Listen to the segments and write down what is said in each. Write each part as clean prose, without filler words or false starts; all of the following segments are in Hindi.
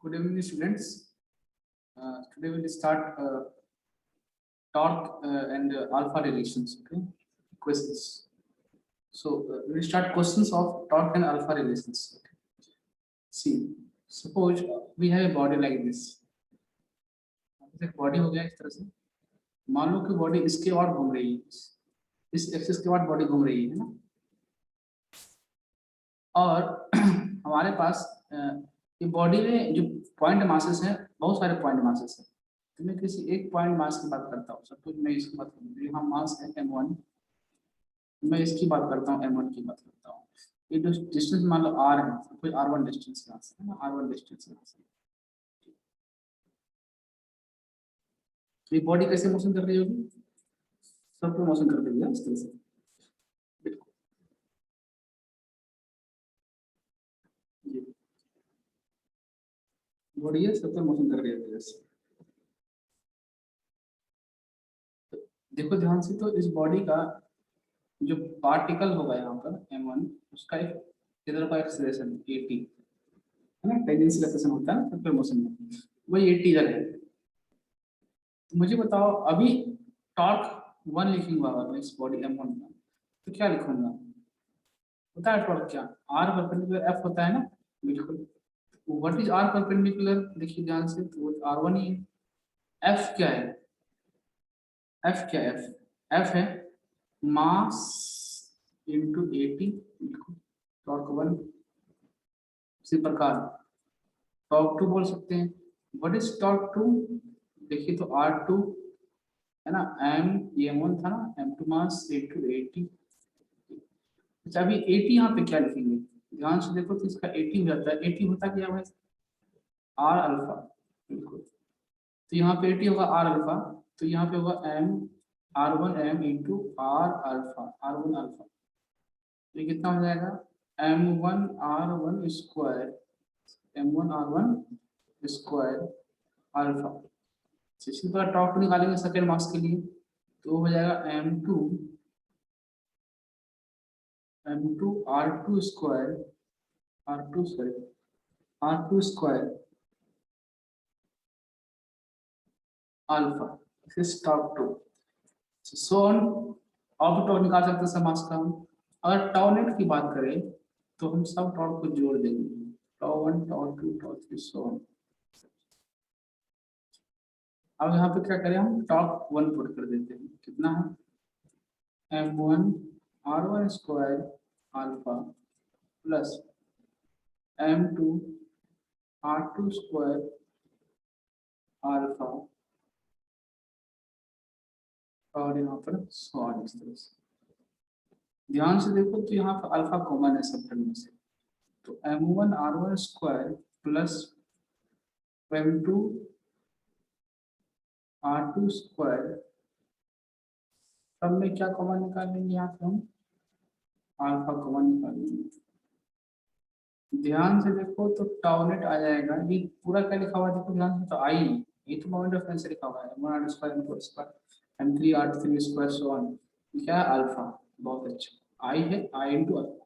Good evening, students. Today we'll start torque and alpha relations. Okay, questions. So we'll start questions of torque and alpha relations. Okay. See, suppose we have a body like this. एक बॉडी हो गया इस तरह से. मान लो कि बॉडी इसके और घूम रही है, इस एक्सिस के बाद बॉडी घूम रही है ना, और हमारे पास ये बॉडी में जो पॉइंट मासेस हैं, बहुत सारे पॉइंट मासेस हैं. तो मैं किसी एक पॉइंट मास की बात करता हूँ. सपोज मैं इसकी बात करूँ, यहाँ मास है m1, मैं इसकी बात करता हूँ, m1 की बात करता हूँ. ये जो डिस्टेंस मान लो r है, सपोज r1 डिस्टेंस यहाँ से है ना, r1 डिस्टेंस यहाँ से. ये बॉडी कैसे मोशन कर रही होगी, सब पे मोशन कर रही है इस तरह से. बॉडी है, सब पे मोशन कर रही है जैसे. देखो ध्यान से, तो इस बॉडी का जो पार्टिकल होगा यहाँ पर m1, उसका एक इधर का एक्सेलरेशन 80 है ना, टेंजेंशियल एक्सेलरेशन होता है सर्कुलर मोशन में, वही 80 इधर है. तो मुझे बताओ, अभी टॉर्क 1 लिखूंगा अगर मैं इस बॉडी m1 का, तो क्या लिखूंगा, पता है टॉर्क क्या, r परपेंडिकुलर f होता है ना. बिल्कुल. व्हाट इज r परपेंडिकुलर, देखिए ध्यान से, तो r1 ही है. f क्या है, f क्या है, f है मास इंटू 80. टॉर्क 1. इसी प्रकार टॉर्क 2 बोल सकते हैं. व्हाट इज टॉर्क 2, देखिए तो r2 है ना, m1 था ना, m2 मास इंटू 80. अच्छा, अभी 80 यहाँ पे क्या लिखेंगे, ध्यान से देखो तो इसका 80 हो जाता है. 80 होता क्या है, r अल्फा. बिल्कुल. तो यहाँ पे 80 होगा r अल्फा, तो यहाँ पे होगा m r1 m into r alpha, r1 alpha. ये कितना हो जाएगा, m1 r1 square, m1 r1 square alpha. इसी तरह टॉप निकालेंगे सेकेंड मास के लिए, तो हो जाएगा m2 r2 square, r2 square alpha. This top 2. So on. अब टॉप निकाल सकते हैं समास का हम. अगर टॉ नेट की बात करें तो हम सब टॉप को जोड़ देंगे, टॉ1 टॉ2 टॉ3 सो ऑन. अब यहाँ पे क्या करें, हम टॉप 1 पुट कर देते हैं. कितना है, m1 r1 square alpha plus m2 r2 square alpha, और यहाँ पर सॉरी इस तरह से. ध्यान से देखो तो यहाँ पर अल्फा कॉमन है सब टर्म में से, तो m1 r1 square plus m2 r2 square, सब में क्या कॉमन निकालेंगे, यहाँ पे हम अल्फा कॉमन निकालेंगे. ध्यान से देखो तो टाउनेट आ जाएगा. ये पूरा क्या लिखा हुआ है, देखो ध्यान से, तो आई, ये तो मोमेंट ऑफ इनर्शिया लिखा हुआ है, m1 r square m2 square m3 r3 square so on. क्या है, अल्फा. बहुत अच्छा, आई है, आई इंटू अल्फा.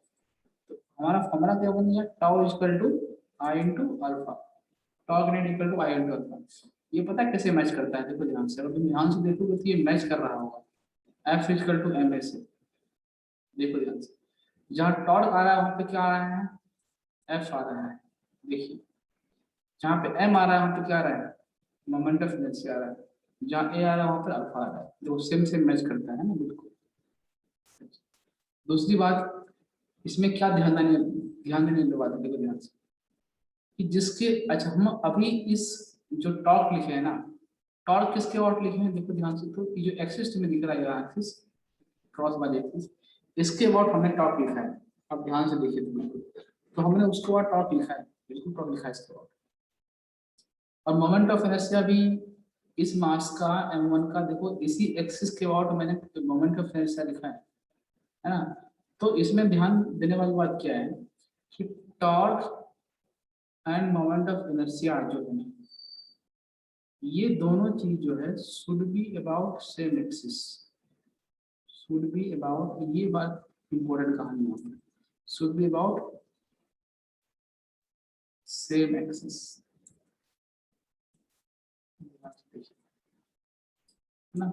तो हमारा फॉर्मूला क्या बन गया, tau equal to I into alpha, tau ग्रेड equal to I into alpha. ये पता है कैसे मैच करता है, देखो ध्यान से, अगर तुम ध्यान से देखोगे तो ये मैच कर रहा होगा F equal to M A से. देखो ध्यान से, जहाँ टॉर्क आ रहा है वहाँ पे क्या आ रहा है, एफ आ रहा है. देखिए जहाँ पे एम आ रहा है वहाँ पे क्या आ रहा है, मोमेंट ऑफ इनर्शिया आ रहा है. जहाँ ए आ रहा है वहाँ पे अल्फा आ रहा है. जो सेम सेम मैच करता है ना, बिल्कुल. दूसरी बात, इसमें क्या ध्यान देने की बात है, देखो ध्यान से, कि जिसके, अच्छा हम अभी इस जो टॉर्क लिखे हैं ना, टॉर्क किसके वाट लिखे हैं, देखो ध्यान से, तो ये जो एक्सिस में दिख रहा है एक्सिस, क्रॉस वाले एक्सिस, इसके वाट हमने टॉर्क लिखा है. अब ध्यान से देखिए तो बिल्कुल, तो हमने उसके वाट टॉर्क लिखा है, बिल्कुल टॉर्क लिखा है इसके वाट. और मोमेंट ऑफ इनर्शिया भी इस मास का m1 का, देखो इसी एक्सिस के वाट मैंने मोमेंट ऑफ इनर्शिया लिखा है ना. तो इसमें ध्यान देने वाली बात क्या है कि torque end moment of inertia जो है, ये दोनों चीज जो है should be about same axis, should be about, ये बात इंपॉर्टेंट कहानी है, should be about same axis. ना।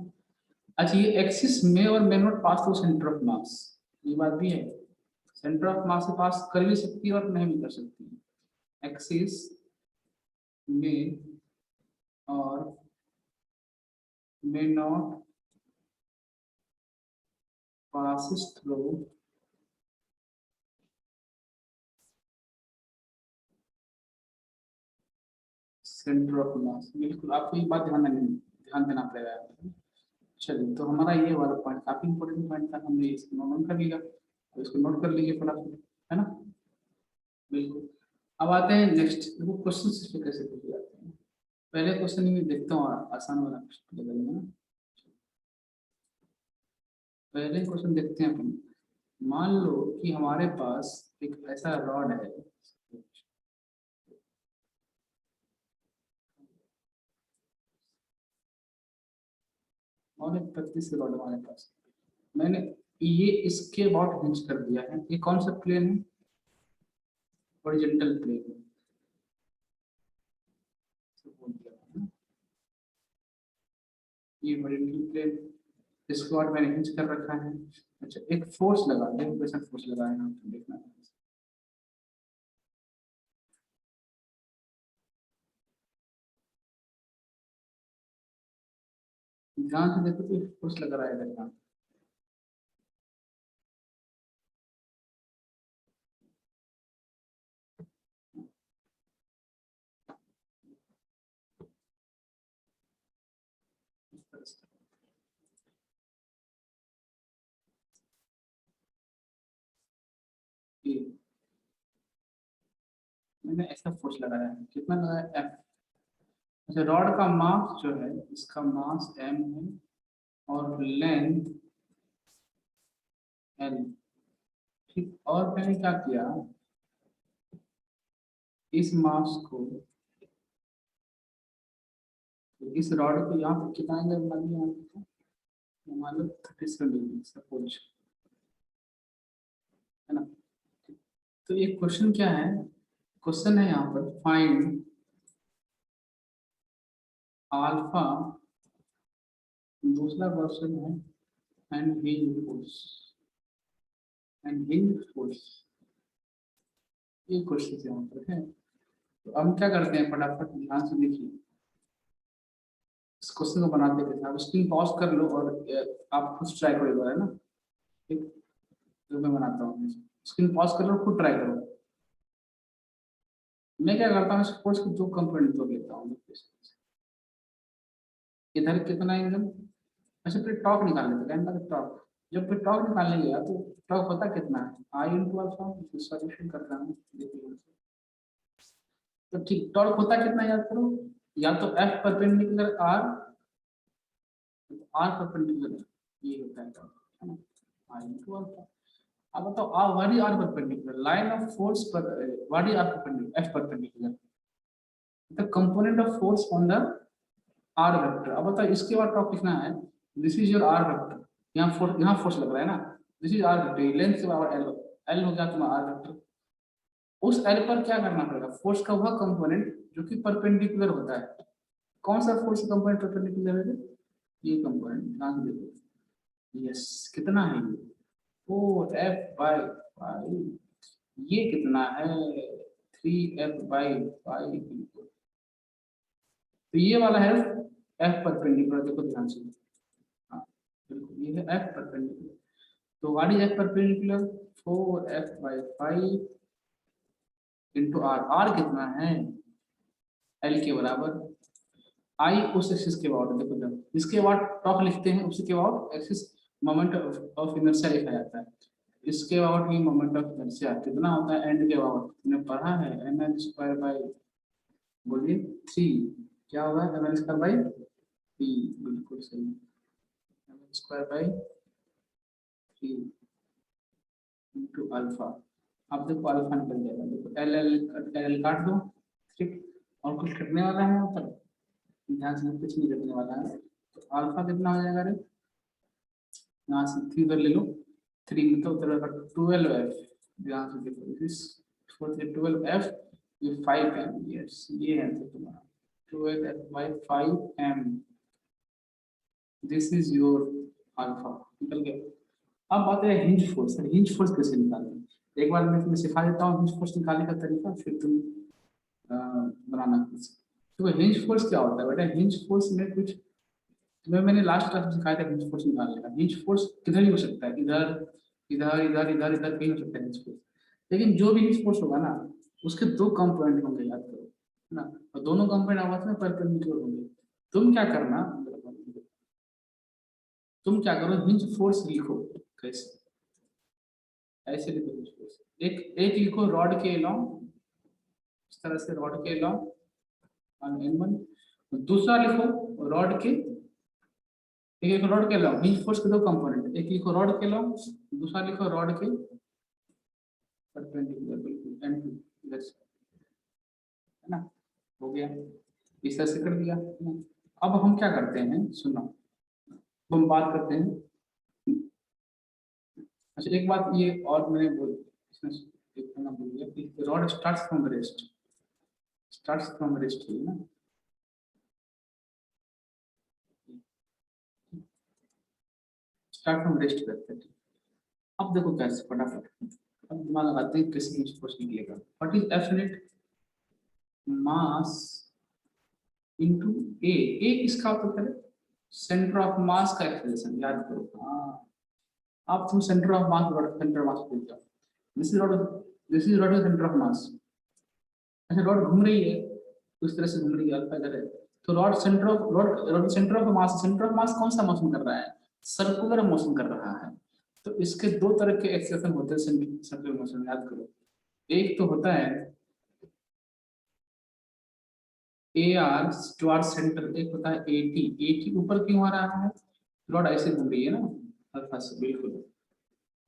अच्छा, ये एक्सिस में और may not pass through centre of mass, ये बात भी है। सेंटर ऑफ मास से पास कर भी सकती है और नहीं भी कर सकती है। एक्सिस में और may not passes through centre of mass. बिल्कुल, आपको ये बात ध्यान देना पड़ेगा। चलिए, तो हमारा ये वाला पॉइंट काफी इंपॉर्टेंट पॉइंट था, हमने इसको नोट कर लिया, तो इसको नोट कर लीजिए फटाफट, है ना। बिल्कुल। अब आते हैं नेक्स्ट, देखो क्वेश्चन इस पे कैसे पूछे जाते हैं। पहले क्वेश्चन में देखता हूँ, आसान वाला लेवल में ना। पहले क्वेश्चन देखते हैं अपन। मान लो कि हमारे पास एक ऐसा रॉड है, और एक पतली सी रॉड हमारे पास, मैंने ये इसके अबाउट हिंज कर दिया है। ये कौन सा प्लेन है? हॉरिजॉन्टल प्लेन है, बोल दिया है ना? ये हॉरिजॉन्टल प्लेन, इसके बाद मैंने हिंज कर रखा है। अच्छा, एक फोर्स लगा दे, कैसा फोर्स लगाया है आपको देखना है। ध्यान से देखो तो फोर्स लग रहा है इधर का। ये मैंने ऐसा फोर्स लगाया है, कितना लगाया? एफ। अच्छा, रॉड का मास जो है, इसका मास एम है और लेंथ एल। ठीक, और मैंने क्या किया, इस मास को, इस रॉड को यहाँ पे कितना एंगल मान लिया, मान लो 37 डिग्री सपोज, है ना। तो ये क्वेश्चन क्या है? क्वेश्चन है यहाँ पर, फाइंड अल्फा, दूसरा क्वेश्चन है and hinge force, and hinge force, ये क्वेश्चन यहाँ पर है। तो हम क्या करते हैं, फटाफट ध्यान से देखिए इस क्वेश्चन को बनाते हैं। आप स्क्रीन पॉज कर लो और आप खुद ट्राई करो एक बार, है ना। ठीक, तो मैं बनाता हूँ, स्क्रीन पॉज कर लो, खुद ट्राई करो। मैं क्या करता हूँ, सपोज कि दो कंपोनेंट तो लेता हूँ, इधर कितना एंगल। अच्छा, फिर टॉक निकाल लेते हैं, टॉक। जब फिर टॉक निकालने गया तो टॉक होता कितना है, आई इंटू अल्फा। सॉल्यूशन करता हूँ, देखिए। तो ठीक, टॉर्क होता कितना याद करो, या तो F perpendicular R, R perpendicular, ये होता है टॉर्क, है ना, आई इंटू अल्फा। अब बताओ, R what is R perpendicular, line of force पर, what is R perpendicular, F perpendicular, the component of force on the R vector. अब बताओ, इसके बाद टॉप लिखना है, this is your R vector, यहाँ फोर्स लग रहा है ना, this is R vector, length के बराबर एल, एल हो गया तुम्हारा आर वेक्टर। उस एल पर क्या करना पड़ेगा, फोर्स का वह कंपोनेंट जो कि परपेंडिकुलर होता है। कौन सा फोर्स कंपोनेंट परपेंडिकुलर है? ये कंपोनेंट, ध्यान से देखो। यस, कितना है ये, 4f/5। ये कितना है, 3f/5। तो ये वाला है एफ परपेंडिकुलर, देखो ध्यान से। हाँ, बिल्कुल, ये है एफ परपेंडिकुलर। तो what is F perpendicular, 4f/5 into R. R कितना है, एल के बराबर। आई उस एक्सिस के अबाउट, देखो जब इसके बाद टॉक लिखते हैं, उसी के about axis moment of inertia लिखा जाता है। इसके about he moment of inertia कितना होता है, एंड के अबाउट तुमने पढ़ा है, ml² बोलिए 3, क्या होगा ml²/3, बिल्कुल सही, ml²/3 इंटू अल्फा। अब देखो अल्फा निकल जाएगा, देखो एल एल एल काट दो। ठीक, और कुछ कटने वाला है यहाँ पर, ध्यान से, कुछ नहीं कटने वाला है। तो अल्फा कितना हो जाएगा रे, यहाँ से 3 कर ले लो, 3 मतलब उधर 12f। ध्यान से देखो, इस 12f, ये 5m, यस ये है तो तुम्हारा 12f/5m। This is your alpha, निकल गया। अब बात है हिंज फोर्स। हिंज फोर्स कैसे निकालें? एक बार मैं तुम्हें सिखा देता हूँ हिंज फोर्स निकालने का तरीका, फिर तुम बनाना। तो हिंज फोर्स क्या होता है बेटा? हिंज फोर्स में कुछ तुम्हें मैंने लास्ट क्लास में सिखाया था हिंज फोर्स निकालने का। हिंज फोर्स किधर ही हो सकता है, इधर इधर इधर इधर इधर कहीं हो सकता है हिंज फोर्स। लेकिन जो भी हिंज फोर्स होगा ना, उसके दो कंपोनेंट होंगे, याद करो, है ना। और दोनों कंपोनेंट आपस में परपेंडिकुलर होंगे। तुम क्या करना, तुम क्या करो, हिंज फोर्स लिखो। कैसे? ऐसे लिखो हिंज फोर्स। एक एक लिखो रॉड के लॉन्ग, इस तरह से रॉड के लॉन्ग N1। दूसरा लिखो रॉड के, एक लिखो रॉड के लॉन्ग, हिंज फोर्स के दो कंपोनेंट, एक लिखो रॉड के लॉन्ग, दूसरा लिखो रॉड के परपेंडिकुलर, बिल्कुल N2 इधर से, है ना। हो गया, इस तरह से कर दिया, है ना। अब हम क्या करते हैं, सुनो, हम बात करते हैं। अच्छा एक बात ये और मैंने बोल, इसमें एक कहना भूल गया कि rod starts from rest, starts from rest है ना। स्टार्ट फ्रॉम रेस्ट करते हैं। अब देखो कैसे, फटाफट अब दिमाग लगाते हैं किसी चीज को निकलेगा। What is absolute mass into A? A किसका होता है? सेंटर ऑफ मास का एक्सेलरेशन, याद करो। हाँ, आप तुम centre of mass, rod centre of mass भूल जाओ। This is rod, this is rod centre of mass. अच्छा रॉड घूम रही है, उस तरह से घूम रही है, अल्फा इधर है। तो rod centre of rod rod centre of mass, centre of mass कौन सा मोशन कर रहा है? सर्कुलर मोशन कर रहा है। तो इसके दो तरह के एक्सेलरेशन होते हैं सर्कुलर मोशन, याद करो। एक तो होता है ए आर टुवर्ड सेंटर, एक होता है ए टी। ए टी ऊपर क्यों आ रहा है? रॉड ऐसे घूम रही है ना, अल्फा से, बिल्कुल।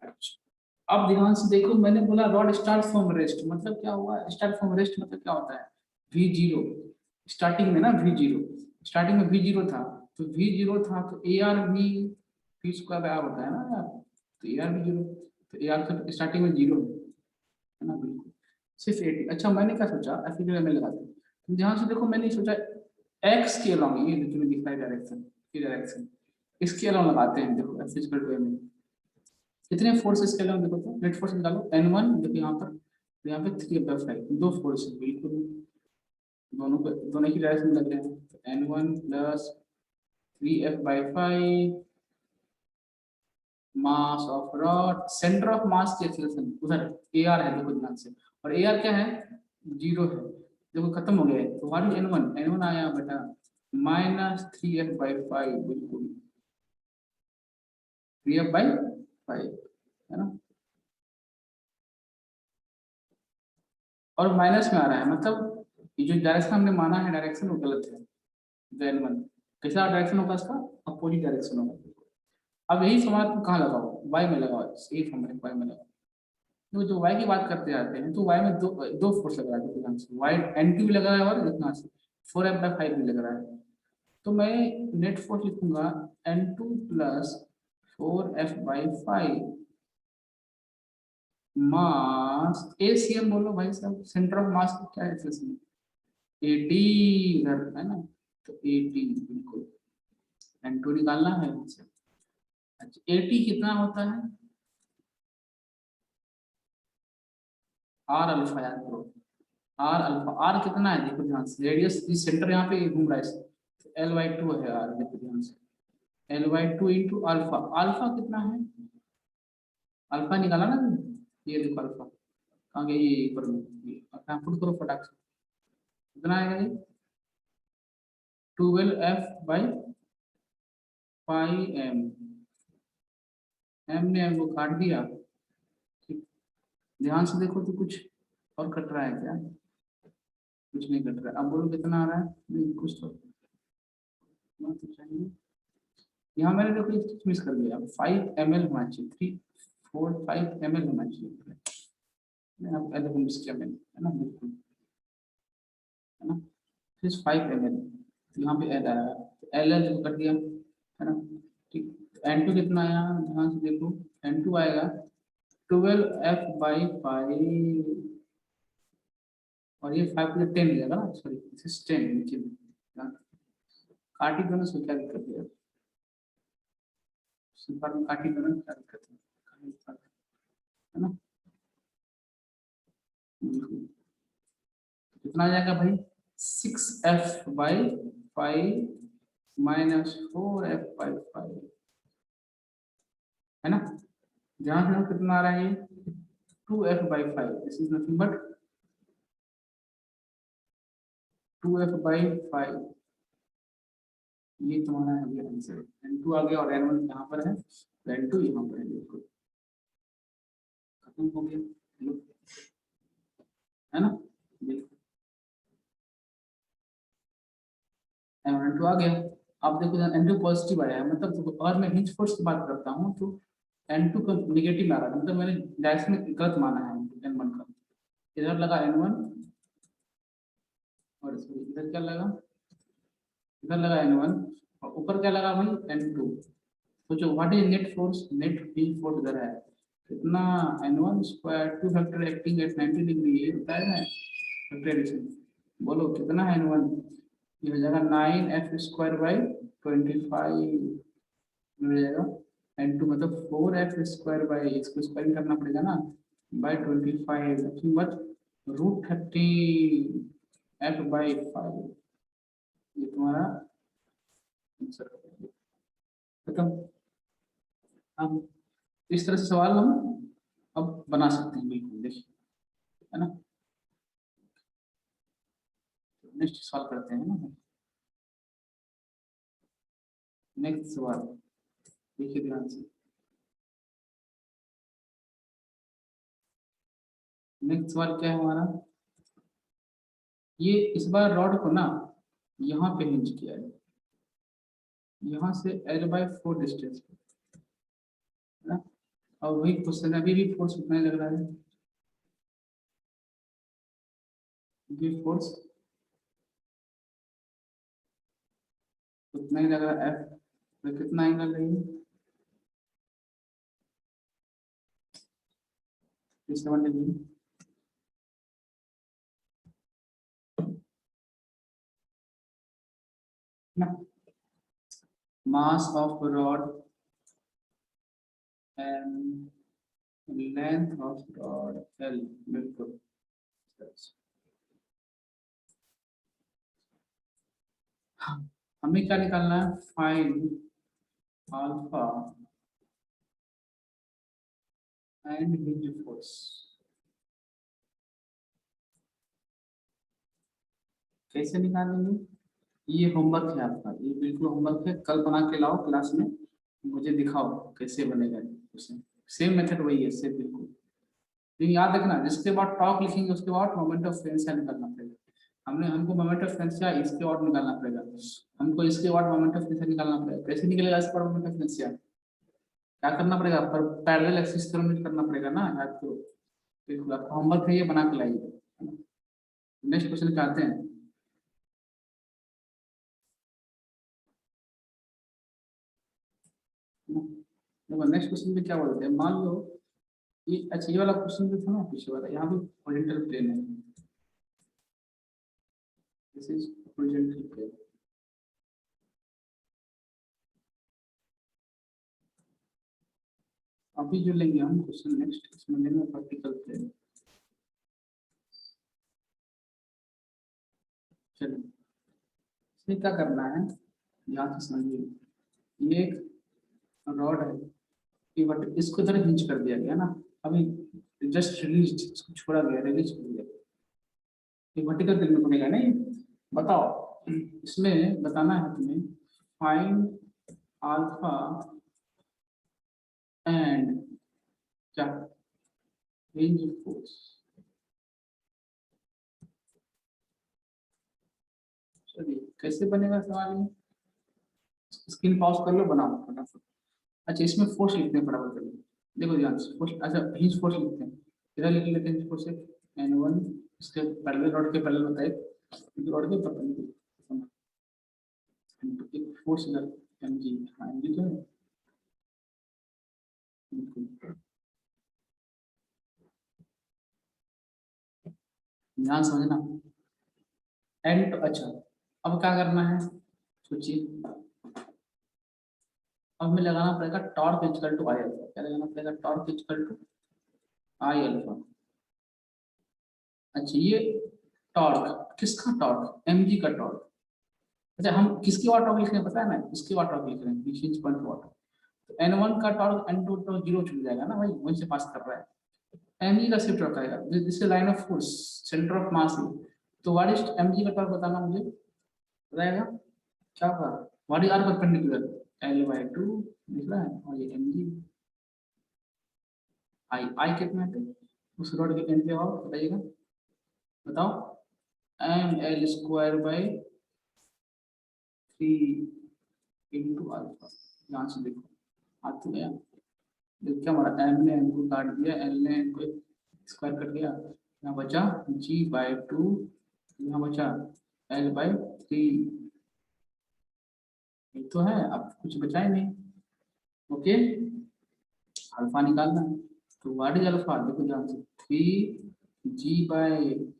अच्छा अब ध्यान से देखो, मैंने बोला रॉड स्टार्ट फ्रॉम रेस्ट, मतलब क्या हुआ? स्टार्ट फ्रॉम रेस्ट मतलब क्या होता है? वी जीरो, स्टार्टिंग में ना वी जीरो, स्टार्टिंग में वी जीरो था, तो वी जीरो था तो A R V P square R होता है ना यार। तो ए आर भी जीरो, तो ए आर तो स्टार्टिंग में जीरो है ना, बिल्कुल। सिर्फ 80। अच्छा मैंने क्या सोचा, ऐसी जगह में लगाते हैं। तुम ध्यान से देखो, मैंने सोचा एक्स के अलॉन्ग, ये जो तुम्हें दिख रहा है डायरेक्शन, ये डायरेक्शन, इसके अलॉन्ग लगाते हैं। देखो फिजिकल वे में कितने फोर्सेस के अलॉन्ग, देखो तो नेट फोर्स निकालो N1, देखो यहाँ पर, तो यहाँ पे 3/5, दो फोर्स बिल्कुल, दोनों पे दोनों की डायरेक्शन लग रहे हैं। तो N1 plus 3F/5 mass of rod, centre of mass की एक्सेलरेशन उधर ए आर है, देखो ध्यान से। और ए आर क्या है? जीरो है, देखो खत्म हो गया है। तो व्हाट इज N1? N1 आया बेटा -3F/5, बिल्कुल 3F/5, है ना। और माइनस में आ रहा है, मतलब ये जो डायरेक्शन हमने माना है डायरेक्शन वो गलत है। जो N1 कैसा डायरेक्शन होगा इसका? अपोजिट डायरेक्शन होगा। अब यही सवाल तुम कहाँ लगाओ? वाई में लगाओ, यही फॉर्मूला वाई में लगाओ। तो जो वाई की बात करते आते हैं तो वाई में दो दो फोर्स लग रहा है, ध्यान से। वाई N2 भी लग रहा है और इतना से 4F/5 भी लग रहा है। तो मैं नेट फोर्स लिखूंगा N2 प्लस 4F/5 मास ACM, बोलो भाई साहब, सेंटर ऑफ मास क्या है इसमें? 80 इधर है ना, तो 80 बिल्कुल N2 निकालना है यहाँ से। अच्छा 80 कितना होता है? आर अल्फा, याद करो आर अल्फा। आर कितना है देखो ध्यान से, रेडियस इस सेंटर यहाँ पे घूम रहा है, L/2 है आर, देखो ध्यान से। L/2 इंटू अल्फा, अल्फा कितना है? अल्फा निकाला ना तुमने? ये देखो अल्फा कहाँ गया, ये ऊपर में, ये अपना पुट करो फटाक से। कितना आएगा ये? 12F/5M। एम ने एम को काट दिया, ठीक। ध्यान से देखो तो कुछ और कट रहा है क्या? कुछ नहीं कट रहा। अब बोलो कितना आ रहा है? नहीं कुछ तो होना तो चाहिए। यहाँ मैंने देखो एक चीज मिस कर दिया, 5 ml होना चाहिए, 3 4 5 ml होना चाहिए। मैं आप देखो मिस किया मैंने, है ना, बिल्कुल, है ना। फिर 5 ml, तो यहाँ पे एल आया, तो एल एल कर दिया, है ना, ठीक। N2 कितना आया ध्यान से देखो, N2 आएगा 12F/5, और ये 5 को 10 हो जाएगा ना, सॉरी 10 नीचे में, काटी दोनों से क्या दिक्कत है? सुपर में काटी करें क्या दिक्कत है ना। कितना आ जाएगा भाई 6f/5 माइनस 4f/5 है ना। ध्यान से कितना आ रहा है ये 2f/5 this is nothing but 2f/5 ये तुम्हारा है ये आंसर। n2 आ गया और n1 यहाँ पर है n2 यहाँ पर है बिल्कुल खत्म हो गया है ना। बिल्कुल n2 आ गया। आप देखो n2 पॉजिटिव आया है मतलब अगर मैं हिंज फोर्स की बात करता हूँ तो n2 का निगेटिव आ रहा है मतलब मैंने डायरेक्शन गलत माना है n1 का। इधर लगा n1 और इधर क्या लगा इधर लगा n1 और ऊपर क्या लगा भाई n2। तो जो what is net field force इधर है कितना n1 square 2 factor acting at 90 degree ये होता है ना फैक्टर एडिशन। बोलो कितना है n1 ये हो जाएगा 9f²/25 मिल जाएगा। n2 मतलब 4f² इसको स्क्वायर करना पड़ेगा ना बाय 25 बट √30f/5 ये तुम्हारा आंसर खत्म। अब इस तरह से सवाल हम अब बना सकते हैं बिल्कुल देखिए है ना। नेक्स्ट सवाल करते हैं ना। नेक्स्ट सवाल देखिए ध्यान से। नेक्स्ट सवाल क्या है हमारा ये इस बार रॉड को ना यहाँ पे हिंज किया है यहाँ से l/4 डिस्टेंस है ना। और वही क्वेश्चन अभी भी फोर्स उतना ही लग रहा है ये फोर्स उतना ही लग रहा है F तो कितना एंगल है 7 डिग्री ना। Mass of rod and length of rod L बिल्कुल। हमें क्या निकालना है find alpha and hinge force. कैसे निकालेंगे ये होमवर्क है आपका ये बिल्कुल होमवर्क है कल बना के लाओ क्लास में मुझे दिखाओ कैसे बनेगा क्वेश्चन। सेम मेथड वही है सेम बिल्कुल। लेकिन याद रखना जिसके बाद टॉक लिखेंगे उसके बाद मोमेंट ऑफ इनर्शिया निकालना पड़ेगा। हमने हमको मोमेंट ऑफ इनर्शिया इसके और निकालना पड़ेगा हमको इसके और मोमेंट ऑफ इनर्शिया निकालना पड़ेगा। कैसे निकलेगा इसके और मोमेंट ऑफ इनर्शिया क्या करना पड़ेगा पर पैरेलल एक्सिस करना पड़ेगा ना याद करो। बिल्कुल आपका होमवर्क है ये बना के लाइए। नेक्स्ट क्वेश्चन पे आते हैं। देखो नेक्स्ट क्वेश्चन में क्या बोलते हैं मान लो ये अच्छा ये वाला क्वेश्चन जो था ना पीछे वाला यहाँ भी हॉरिजॉन्टल प्लेन है दिस इज हॉरिजॉन्टल प्लेन। अभी जो लेंगे हम क्वेश्चन नेक्स्ट इसमें लेंगे वर्टिकल प्लेन। चलिए इसमें क्या करना है यहाँ से समझिए ये एक रॉड है ये बट इसको इधर हिंच कर दिया गया ना अभी जस्ट रिलीज इसको छोड़ा गया रिलीज कर दिया ये वर्टिकल प्लेन में बनेगा नहीं। बताओ इसमें बताना है तुम्हें फाइंड अल्फा एंड क्या हिंज फोर्स। चलिए कैसे बनेगा सवाल ये स्क्रीन पॉज कर लो बनाओ फटाफट। अच्छा इसमें फोर्स लिखते हैं फटाफट कर देखो ध्यान से फोर्स अच्छा हिंज फोर्स लिखते हैं इधर लिख लेते हैं हिंज फोर्स n1 इसके पैरेलल रॉड के पैरेलल होता है रॉड के परपेंडिकुलर एक फोर्स इधर mg हाँ mg तो है बिल्कुल। ध्यान समझना एंड अच्छा अब क्या करना है सोचिए अब हमें लगाना पड़ेगा torque equal to I alpha. क्या लगाना पड़ेगा? Torque equal to I alpha. अच्छा, ये टॉर्क किसका? टॉर्क mg का टॉर्क। अच्छा, हम किसकी वाट टॉर्क लिख रहे हैं पता है ना? इसकी वाट टॉर्क लिख रहे हैं, विच इज पॉइंट वाट। तो n1 का टॉर्क n2 तो जीरो छूट जाएगा ना भाई, वहीं से पास कर रहा है। mg का शिफ्ट टॉर्क आएगा, this is line of force, centre of mass है। तो व्हाट इज mg का टॉर्क बताना मुझे, बताएगा क्या होगा? What is R perpendicular? l/2 लिख रहा है, और ये mg। आई कितना है उस रोड के एंड पे? और बताइएगा, बताओ। ml² 3 into alpha. ध्यान से देखो, हाथ तो गया। देखो क्या हमारा, m ने m को काट दिया, l ने m को स्क्वायर कट गया, यहाँ बचा g/2, यहाँ बचा l/3। ये तो है, अब कुछ बचा ही नहीं। ओके, अल्फा निकालना है। तो व्हाट इज अल्फा? देखो ध्यान से, 3g/2l।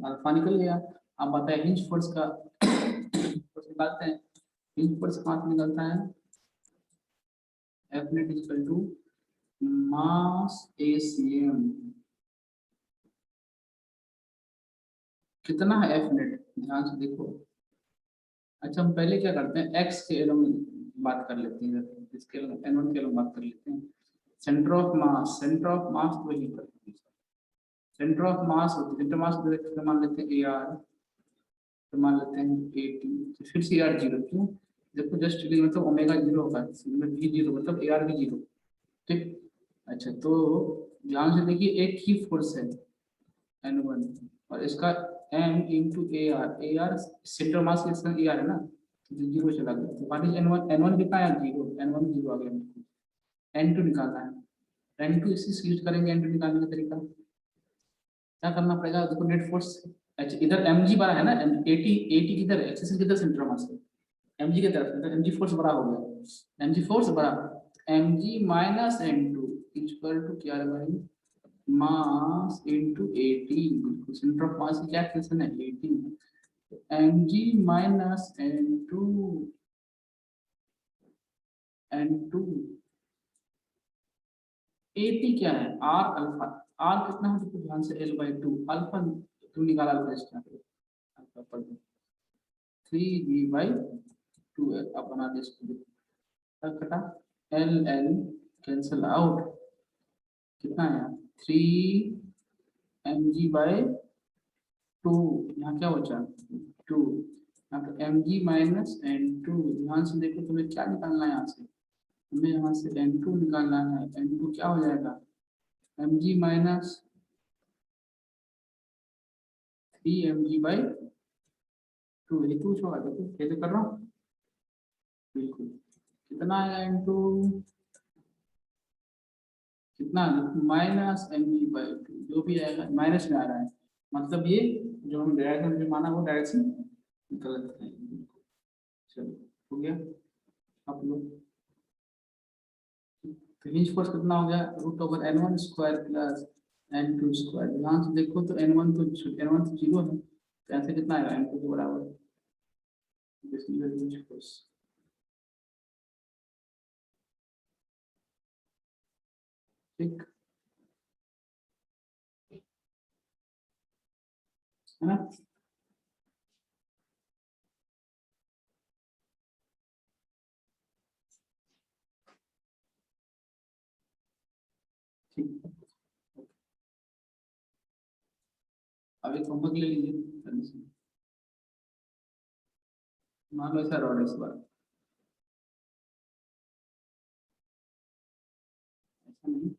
अल्फा निकल गया। अब बताए हिंज फोर्स का फोर्स निकालते हैं। हिंज फोर्स कहाँ से निकलता है? F net equal to mass ACM। कितना है F net? ध्यान से देखो। अच्छा, हम पहले क्या करते हैं, x के एलो में बात कर लेते हैं, इसके n1 के एलो में बात कर लेते हैं। Centre of mass, centre of mass तो वही करते हैं। सेंटर ऑफ मास होती है, सेंटर मास मान लेते हैं AR, तो मान लेते हैं 80, तो फिर से AR जीरो। क्यों? देखो जस्ट मतलब ओमेगा जीरो होगा, भी जीरो मतलब AR भी जीरो। ठीक। अच्छा, तो ध्यान से देखिए, एक ही फोर्स है n1, और इसका m into A R centre mass के ए आर है ना, तो जीरो चला गया। तो व्हाट इज n1 कितना है? जीरो। n1 जीरो आ गया। n2 निकालना है, n2 इसी यूज करेंगे n2 निकालने का तरीका। क्या करना पड़ेगा? देखो नेट फोर्स। अच्छा, इधर mg बड़ा है ना, 80 किधर है? एक्सेस किधर सेंटर मास है? mg की तरफ, इधर mg फोर्स बड़ा हो गया। mg फोर्स बड़ा, mg minus n2 equal to क्या है भाई? Mass into 18। बिल्कुल, सेंटर ऑफ मास की क्या इक्वेशन है? 18। mg माइनस n2 80 क्या है? r alpha. r कितना है? देखो ध्यान से, l/2 अल्फा। तुम निकाला अल्फा, इसका अल्फा पर 3v/2 है। अब बना दे इसको, क्या कटा? l कैंसल आउट, कितना है? 3mg/2। यहाँ क्या बचा? 2। यहाँ पे mg माइनस n2। ध्यान से देखो, तुम्हें क्या निकालना है यहाँ से? हमें यहाँ से n2 निकालना है। n2 क्या हो जाएगा? mg minus 3mg/2। ये तो होगा, देखो ये तो कर रहा हूँ। बिल्कुल, कितना आएगा n2? कितना? -mg/2। जो भी आएगा माइनस में आ रहा है, मतलब ये जो हम डायरेक्शन में माना वो डायरेक्शन गलत है। चलो, हो गया। आप लोग तो हिंज फोर्स कितना हो गया? √n1² plus n2²। ध्यान से देखो, तो n1 तो जीरो है, तो ऐसे कितना आएगा? n2 के बराबर। This is the hinge force. ठीक है ना? ठीक। अब एक होमवर्क ले लीजिए। मान लो ऐसा रॉड है, इस बार ऐसा नहीं,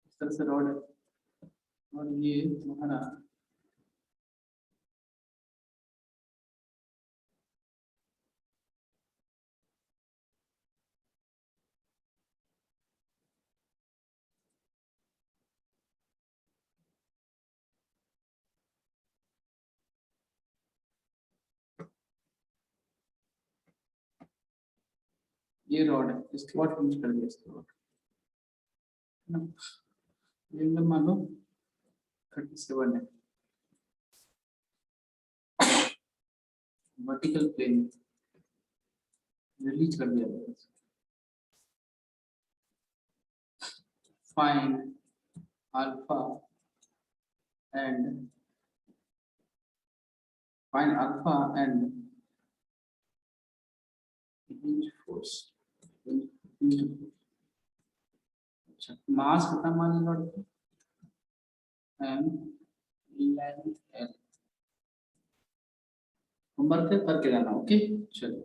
इस तरह से रॉड है, और ये तुम्हारा ये रॉड है, इस रॉड फिनिश कर दिया इसको रॉड, ये एंगल मान लो 37 है, वर्टिकल प्लेन रिलीज कर दिया। Find alpha and find alpha and hinge force, अच्छा मास कितना मान लो m लेंथ l, होमवर्क करके जाना, ओके चलो।